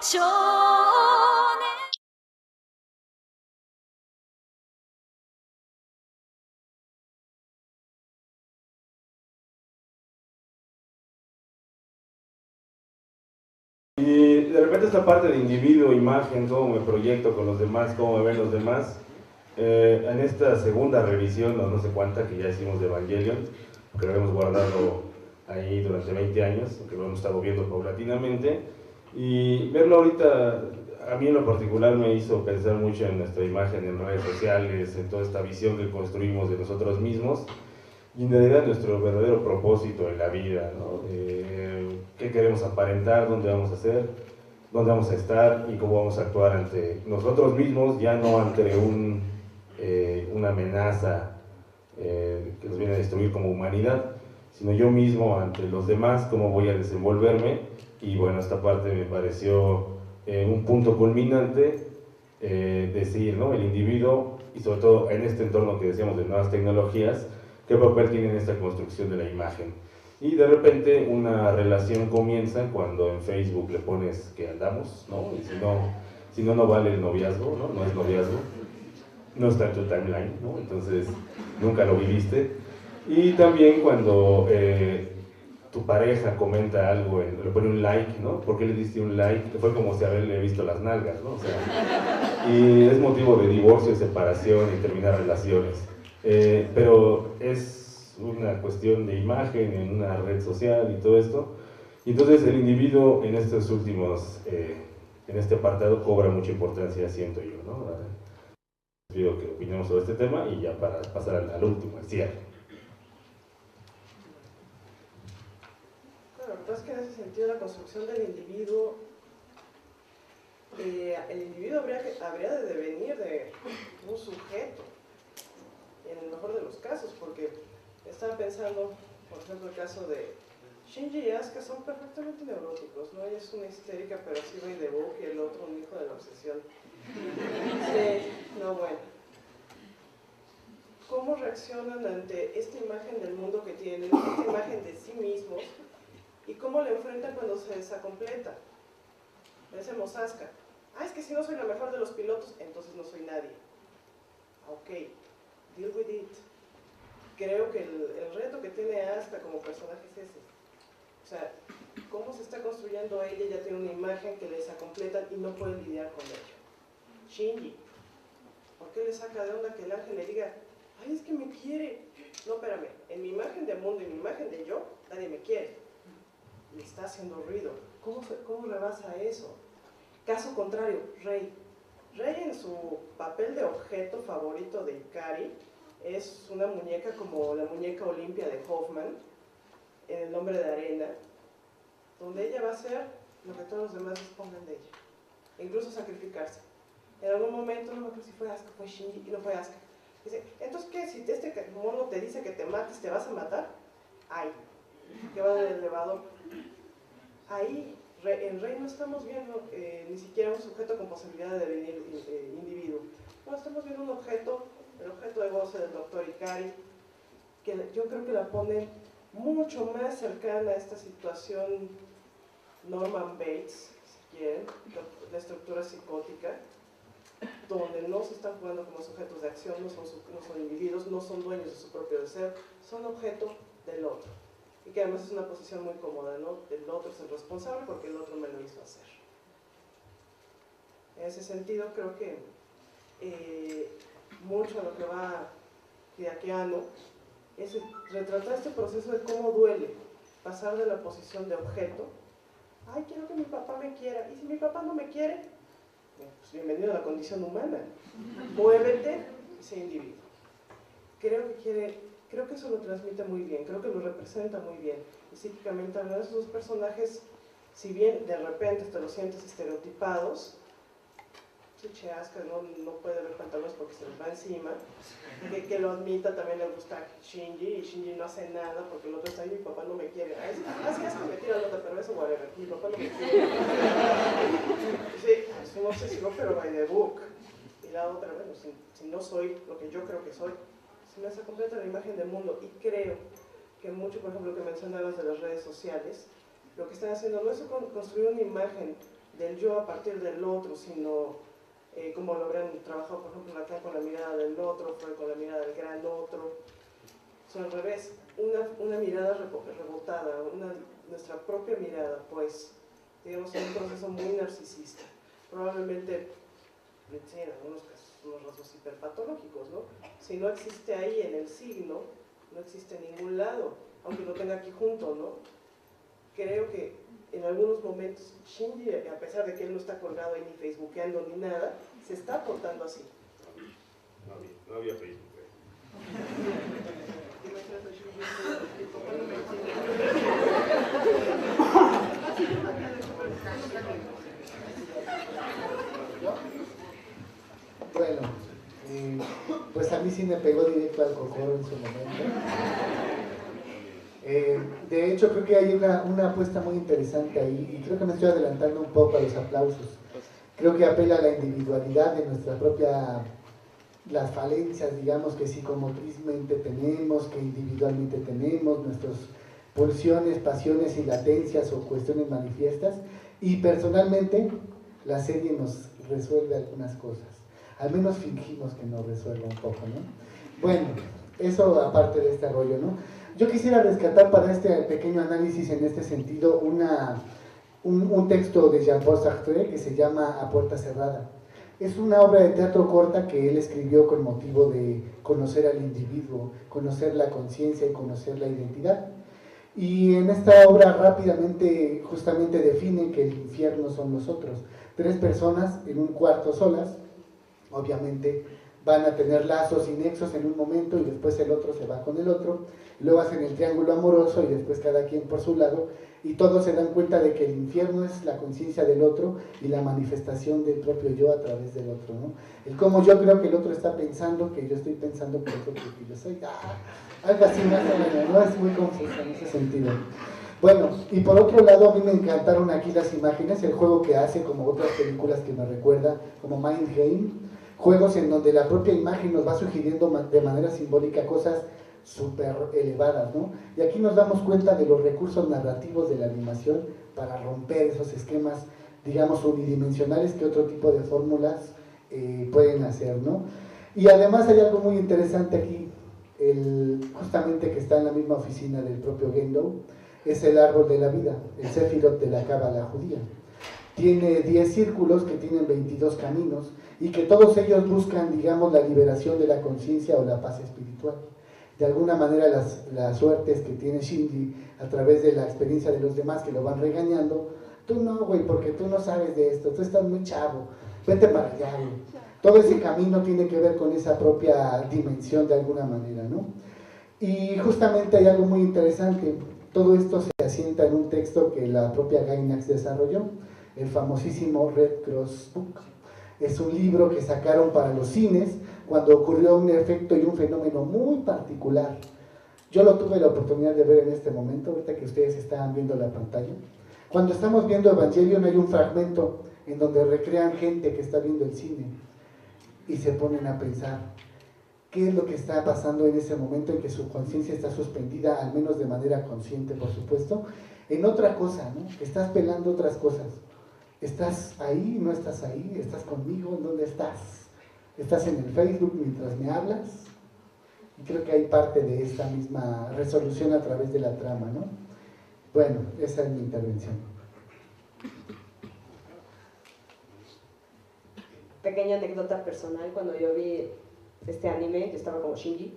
少年。Y de repente esta parte de individuo, imagen, cómo me proyecto con los demás, cómo me ven los demás, en esta segunda revisión, o no sé cuánta, que ya hicimos de Evangelion, que lo hemos guardado ahí durante 20 años, que lo hemos estado viendo paulatinamente, y verlo ahorita, a mí en lo particular me hizo pensar mucho en nuestra imagen en redes sociales, en toda esta visión que construimos de nosotros mismos, y en realidad nuestro verdadero propósito en la vida, ¿no? ¿Qué queremos aparentar? ¿Dónde vamos a ser? ¿Dónde vamos a estar? ¿Y cómo vamos a actuar ante nosotros mismos? Ya no ante una amenaza que nos viene a destruir como humanidad, sino yo mismo ante los demás, cómo voy a desenvolverme. Y bueno, esta parte me pareció un punto culminante, decir, ¿no? El individuo, y sobre todo en este entorno que decíamos de nuevas tecnologías, qué papel tiene en esta construcción de la imagen. Y de repente una relación comienza cuando en Facebook le pones que andamos, ¿no? Y si no, no vale el noviazgo, ¿no? No es noviazgo, no está en tu timeline, ¿no? Entonces nunca lo viviste. Y también cuando tu pareja comenta algo, le pone un like, ¿no? ¿Por qué le diste un like? Fue como si haberle visto las nalgas, ¿no? O sea, y es motivo de divorcio, separación y terminar relaciones. Pero es una cuestión de imagen en una red social y todo esto. Y entonces el individuo en estos últimos, en este apartado cobra mucha importancia, siento yo, ¿no? Pido que opinemos sobre este tema y ya para pasar al último, al cierre. Bueno, la verdad es que en ese sentido la construcción del individuo, el individuo habría de devenir de un sujeto, en el mejor de los casos, porque estaba pensando, por ejemplo, el caso de Shinji y Asuka son perfectamente neuróticos, ¿no? Ella es una histérica, pero sí by the book, y el otro un hijo de la obsesión. Sí, no, bueno. ¿Cómo reaccionan ante esta imagen del mundo que tienen, esta imagen de sí mismos, y cómo la enfrentan cuando se desacompleta? Pensemos Asuka. Es que si no soy la mejor de los pilotos, entonces no soy nadie. Ok, deal with it. Creo que el reto que tiene Asuka como personaje es ese. O sea, cómo se está construyendo ella, ya tiene una imagen que le desacompletan y no puede lidiar con ello. Shinji, ¿por qué le saca de onda que el ángel le diga, es que me quiere? No, espérame, en mi imagen de mundo, en mi imagen de yo, nadie me quiere. Le está haciendo ruido. ¿Cómo rebasa eso? Caso contrario, Rey. Rey en su papel de objeto favorito de Ikari es una muñeca como la muñeca Olimpia de Hoffman, en El Hombre de Arena, donde ella va a hacer lo que todos los demás dispongan de ella, e incluso sacrificarse. En algún momento, no me acuerdo si fue Asuka, fue Shinji, y no fue Asuka. Dice, entonces, ¿qué? Si este mono te dice que te mates, ¿te vas a matar? Ay, que va del elevador. Ahí, en Rey no estamos viendo ni siquiera un sujeto con posibilidad de devenir individuo. No, estamos viendo un objeto, el objeto de goce del doctor Ikari, que yo creo que la pone mucho más cercana a esta situación Norman Bates, si quieren, la estructura psicótica, donde no se están jugando como sujetos de acción, no son individuos, no son dueños de su propio deseo, son objeto del otro. Y que además es una posición muy cómoda, ¿no? El otro es el responsable porque el otro me lo hizo hacer. En ese sentido creo que mucho de lo que va Hideaki es retratar este proceso de cómo duele pasar de la posición de objeto. Quiero que mi papá me quiera, y si mi papá no me quiere, pues bienvenido a la condición humana, muévete y sé individuo. Creo que eso lo transmite muy bien, creo que lo representa muy bien. Y psíquicamente hablando, esos dos personajes, si bien de repente te los sientes estereotipados, Che Asuka no puede ver pantalones porque se les va encima, que lo admita, también le gusta Shinji, y Shinji no hace nada porque el otro está ahí, mi papá no me quiere. Sí, Asuka me tira la nota, pero eso whatever, mi papá no me quiere. Sí, es un obsesivo, pero by the book. Y la otra, bueno, si no soy lo que yo creo que soy, se me hace completa la imagen del mundo. Y creo que mucho, por ejemplo, lo que mencionabas de las redes sociales, lo que están haciendo no es construir una imagen del yo a partir del otro, sino como lo habrían trabajado, por ejemplo, acá con la mirada del otro, fue con la mirada del gran otro. O sea, al revés, una mirada rebotada, nuestra propia mirada, pues, digamos, en un proceso muy narcisista. Probablemente, sí, en algunos casos, unos rasgos hiperpatológicos, ¿no? Si no existe ahí en el signo, no existe en ningún lado, aunque lo tenga aquí junto, ¿no? Creo que en algunos momentos Shinji, a pesar de que él no está colgado ahí ni facebookeando ni nada, se está portando así. No había Facebook. Bueno, pues a mí sí me pegó directo al cocoro en su momento. De hecho, creo que hay una apuesta muy interesante ahí, y creo que me estoy adelantando un poco a los aplausos. Creo que apela a la individualidad de nuestra propia, las falencias, digamos, que psicomotrizmente tenemos, que individualmente tenemos, nuestras pulsiones, pasiones y latencias o cuestiones manifiestas, y personalmente la serie nos resuelve algunas cosas, al menos fingimos que nos resuelve un poco, ¿no? Bueno, eso aparte de este rollo, ¿no? Yo quisiera rescatar para este pequeño análisis en este sentido un texto de Jean-Paul Sartre que se llama A Puerta Cerrada. Es una obra de teatro corta que él escribió con motivo de conocer al individuo, conocer la conciencia y conocer la identidad. Y en esta obra rápidamente justamente define que el infierno son nosotros. 3 personas en un cuarto solas, obviamente van a tener lazos y nexos en un momento y después el otro se va con el otro, luego hacen el triángulo amoroso y después cada quien por su lado, y todos se dan cuenta de que el infierno es la conciencia del otro y la manifestación del propio yo a través del otro, ¿no? El cómo yo creo que el otro está pensando que yo estoy pensando que yo soy, algo así más o menos, ¿no? Es muy confuso en ese sentido. Bueno, y por otro lado a mí me encantaron aquí las imágenes, el juego que hace como otras películas que me recuerda, como Mind Game, juegos en donde la propia imagen nos va sugiriendo de manera simbólica cosas súper elevadas, ¿no? Y aquí nos damos cuenta de los recursos narrativos de la animación para romper esos esquemas, digamos, unidimensionales que otro tipo de fórmulas pueden hacer, ¿no? Y además hay algo muy interesante aquí, justamente que está en la misma oficina del propio Gendo, es el árbol de la vida, el Sefirot de la Cábala judía. Tiene 10 círculos que tienen 22 caminos y que todos ellos buscan, digamos, la liberación de la conciencia o la paz espiritual. De alguna manera las suertes que tiene Shinji a través de la experiencia de los demás que lo van regañando, tú no, güey, porque tú no sabes de esto, tú estás muy chavo, vete para allá, güey. Todo ese camino tiene que ver con esa propia dimensión de alguna manera, ¿no? Y justamente hay algo muy interesante, todo esto se asienta en un texto que la propia Gainax desarrolló, el famosísimo Red Cross Book. Es un libro que sacaron para los cines cuando ocurrió un efecto y un fenómeno muy particular. Yo lo tuve la oportunidad de ver en este momento, ahorita que ustedes estaban viendo la pantalla. Cuando estamos viendo Evangelion hay un fragmento en donde recrean gente que está viendo el cine y se ponen a pensar qué es lo que está pasando en ese momento en que su conciencia está suspendida, al menos de manera consciente, por supuesto, en otra cosa, ¿no? Estás pelando otras cosas. ¿Estás ahí? ¿No estás ahí? ¿Estás conmigo? ¿En dónde estás? ¿Estás en el Facebook mientras me hablas? Y creo que hay parte de esta misma resolución a través de la trama, ¿no? Bueno, esa es mi intervención. Pequeña anécdota personal, cuando yo vi este anime, yo estaba como Shinji,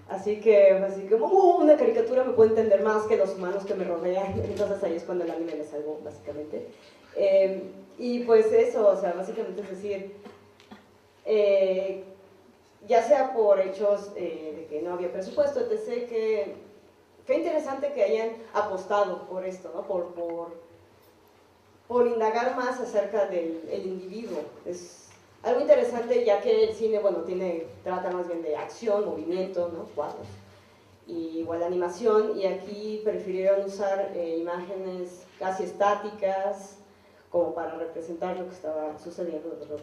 así que así como una caricatura me puede entender más que los humanos que me rodean, entonces ahí es cuando el anime me salvó, básicamente. Y pues eso, o sea, básicamente es decir, ya sea por hechos de que no había presupuesto, etc., que qué interesante que hayan apostado por esto, ¿no? Por indagar más acerca del individuo. Es algo interesante, ya que el cine, bueno, trata más bien de acción, movimiento, ¿no? Cuadros, y igual animación, y aquí prefirieron usar imágenes casi estáticas, como para representar lo que estaba sucediendo dentro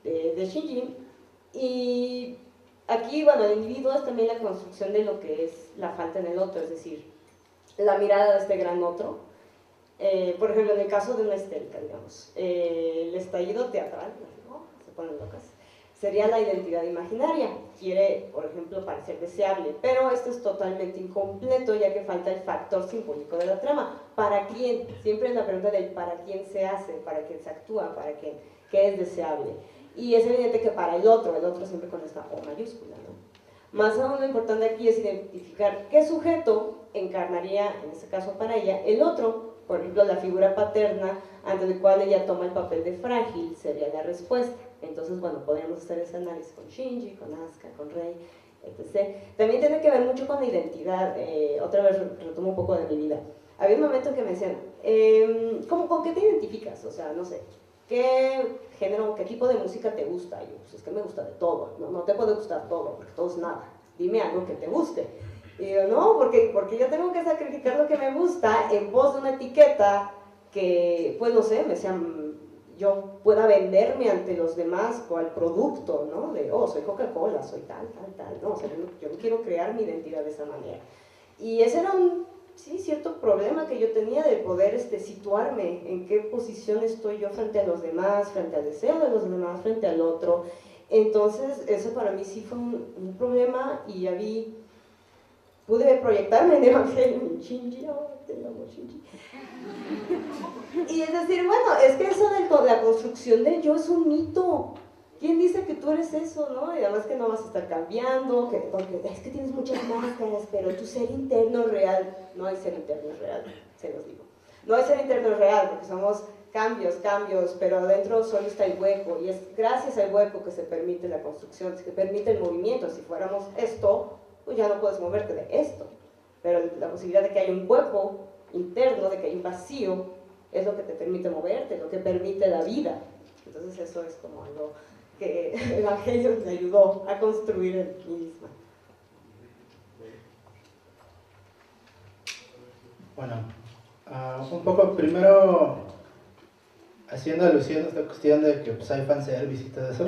de Shinji. Y aquí, bueno, el individuo es también la construcción de lo que es la falta en el otro, es decir, la mirada de este gran otro, Por ejemplo, en el caso de una histérica, digamos, el estallido teatral, ¿no? Se ponen locas, sería la identidad imaginaria. Quiere, por ejemplo, parecer deseable, pero esto es totalmente incompleto, ya que falta el factor simbólico de la trama. ¿Para quién? Siempre es la pregunta del para quién se hace, para quién se actúa, para quién, qué es deseable. Y es evidente que para el otro siempre con esta O mayúscula, ¿no? Más aún, lo importante aquí es identificar qué sujeto encarnaría, en este caso para ella, el otro. Por ejemplo, la figura paterna ante la cual ella toma el papel de frágil sería la respuesta. Entonces, bueno, podríamos hacer ese análisis con Shinji, con Asuka, con Rei, etc. También tiene que ver mucho con la identidad. Otra vez retomo un poco de mi vida. Había un momento en que me decían, ¿con qué te identificas? O sea, no sé, ¿qué género, qué tipo de música te gusta? Y yo, pues es que me gusta de todo, no te puede gustar todo, porque todo es nada. Dime algo que te guste. Y yo, no, porque yo tengo que sacrificar lo que me gusta en pos de una etiqueta que, pues no sé, yo pueda venderme ante los demás cual producto, ¿no? De, oh, soy Coca-Cola, soy tal, no, o sea, yo no quiero crear mi identidad de esa manera. Y ese era un cierto problema que yo tenía de poder situarme en qué posición estoy yo frente a los demás, frente al deseo de los demás, frente al otro. Entonces, eso para mí sí fue un problema y ya pude proyectarme en Evangelion, en Shinji, te amo Shinji. Y es decir, bueno, es que eso de la construcción del yo es un mito. ¿Quién dice que tú eres eso, no? Y además que no vas a estar cambiando, porque es que tienes muchas máscaras, pero tu ser interno real, no hay ser interno real, se los digo. No hay ser interno real, porque somos cambios, pero adentro solo está el hueco, y es gracias al hueco que se permite la construcción, que permite el movimiento. Si fuéramos esto, pues ya no puedes moverte de esto, pero la posibilidad de que haya un hueco interno, de que haya un vacío, es lo que te permite moverte, lo que permite la vida. Entonces eso es como algo que Evangelion me ayudó a construir en mí misma. Bueno, un poco primero haciendo alusión a esta cuestión de que pues, hay fanservice y todo eso.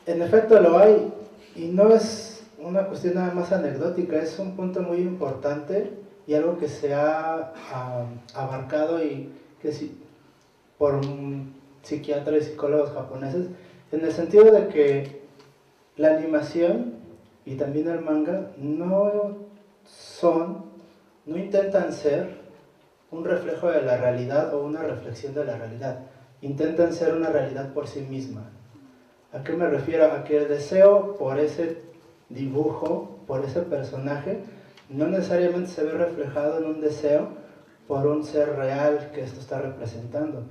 En efecto lo hay, y no es una cuestión nada más anecdótica, es un punto muy importante y algo que se ha abarcado y que sí, por psiquiatras y psicólogos japoneses, en el sentido de que la animación y también el manga no intentan ser un reflejo de la realidad o una reflexión de la realidad, intentan ser una realidad por sí misma. ¿A qué me refiero? A que el deseo por ese dibujo, por ese personaje, no necesariamente se ve reflejado en un deseo por un ser real que esto está representando.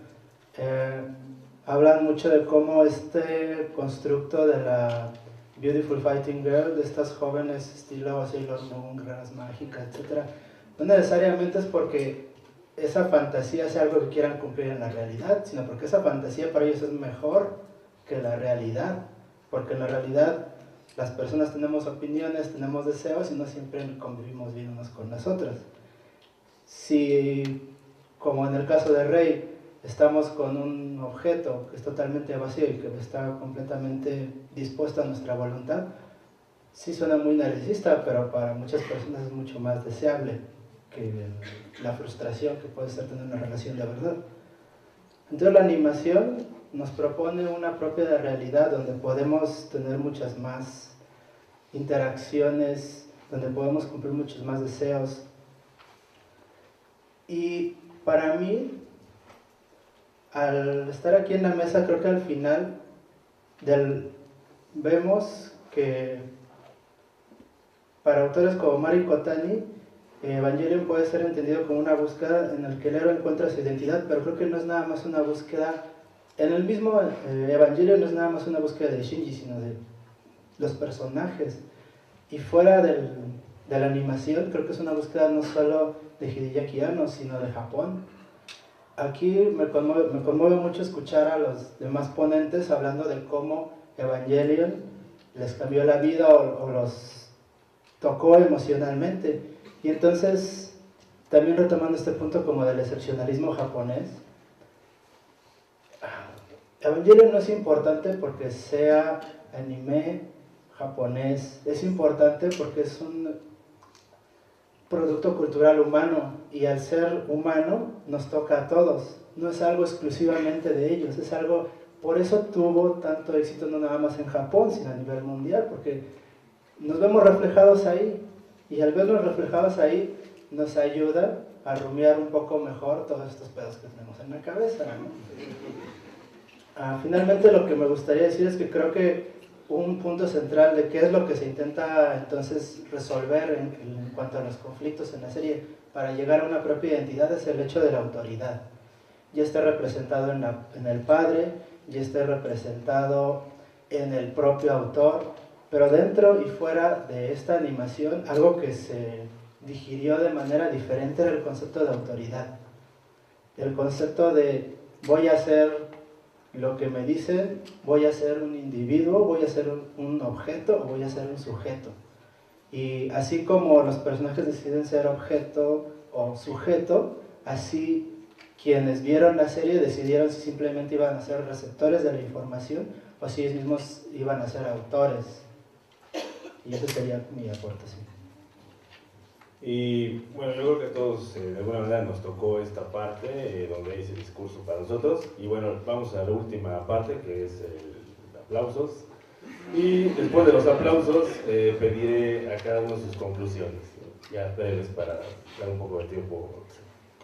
Hablan mucho de cómo este constructo de la Beautiful Fighting Girl, de estas jóvenes estilo Sailor Moon, Guerreras Mágicas, etc., no necesariamente es porque esa fantasía sea algo que quieran cumplir en la realidad, sino porque esa fantasía para ellos es mejor que la realidad, porque en la realidad las personas tenemos opiniones, tenemos deseos y no siempre convivimos bien unos con las otras. Si, como en el caso de Rei, estamos con un objeto que es totalmente vacío y que está completamente dispuesto a nuestra voluntad, sí suena muy narcisista, pero para muchas personas es mucho más deseable que la frustración que puede ser tener una relación de verdad. Entonces la animación nos propone una propia realidad donde podemos tener muchas más interacciones, donde podemos cumplir muchos más deseos. Y para mí, al estar aquí en la mesa, creo que al final vemos que para autores como Mari Kotani, Evangelion puede ser entendido como una búsqueda en la que el héroe encuentra su identidad, pero creo que no es nada más una búsqueda, en el mismo Evangelion no es nada más una búsqueda de Shinji, sino de los personajes. Y fuera de la animación, creo que es una búsqueda no solo de Hideaki Anno, sino de Japón. Aquí me conmueve mucho escuchar a los demás ponentes hablando de cómo Evangelion les cambió la vida o los tocó emocionalmente. Y entonces, también retomando este punto como del excepcionalismo japonés, Evangelion no es importante porque sea anime japonés, es importante porque producto cultural humano, y al ser humano nos toca a todos, no es algo exclusivamente de ellos, es algo, por eso tuvo tanto éxito no nada más en Japón, sino a nivel mundial, porque nos vemos reflejados ahí, y al vernos reflejados ahí nos ayuda a rumiar un poco mejor todos estos pedos que tenemos en la cabeza, ¿no? Finalmente lo que me gustaría decir es que creo que un punto central de qué es lo que se intenta entonces resolver en cuanto a los conflictos en la serie para llegar a una propia identidad es el hecho de la autoridad. Ya esté representado en el padre, ya esté representado en el propio autor, pero dentro y fuera de esta animación, algo que se digirió de manera diferente era el concepto de autoridad. El concepto de voy a hacer lo que me dicen, voy a ser un individuo, voy a ser un objeto o voy a ser un sujeto. Y así como los personajes deciden ser objeto o sujeto, así quienes vieron la serie decidieron si simplemente iban a ser receptores de la información o si ellos mismos iban a ser autores. Y esa sería mi aportación. Y bueno, yo creo que a todos de alguna manera nos tocó esta parte donde hay ese discurso para nosotros. Y bueno, vamos a la última parte que es el aplausos. Y después de los aplausos pediré a cada uno sus conclusiones. Ya breves para dar un poco de tiempo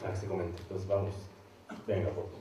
a que se comente. Entonces vamos, venga por favor.